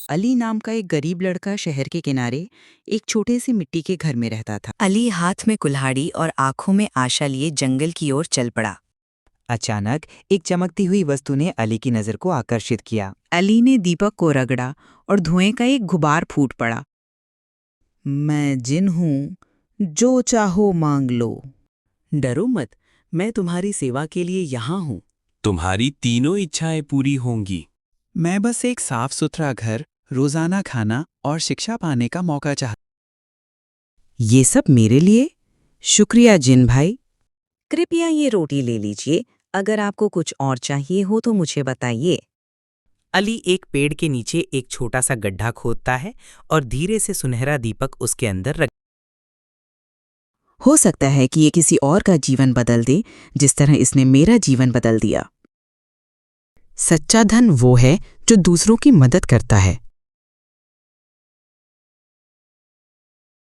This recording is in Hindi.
अली नाम का एक गरीब लड़का शहर के किनारे एक छोटे से मिट्टी के घर में रहता था। अली हाथ में कुल्हाड़ी और आंखों में आशा लिए जंगल की ओर चल पड़ा। अचानक एक चमकती हुई वस्तु ने अली की नज़र को आकर्षित किया। अली ने दीपक को रगड़ा और धुएं का एक गुबार फूट पड़ा। मैं जिन हूँ, जो चाहो मांग लो। डरो मत, मैं तुम्हारी सेवा के लिए यहाँ हूँ। तुम्हारी तीनों इच्छाएं पूरी होंगी। मैं बस एक साफ सुथरा घर, रोजाना खाना और शिक्षा पाने का मौका चाहता। ये सब मेरे लिए? शुक्रिया जिन भाई। कृपया ये रोटी ले लीजिए। अगर आपको कुछ और चाहिए हो तो मुझे बताइए। अली एक पेड़ के नीचे एक छोटा सा गड्ढा खोदता है और धीरे से सुनहरा दीपक उसके अंदर रख। हो सकता है कि ये किसी और का जीवन बदल दे, जिस तरह इसने मेरा जीवन बदल दिया। सच्चा धन वो है जो दूसरों की मदद करता है।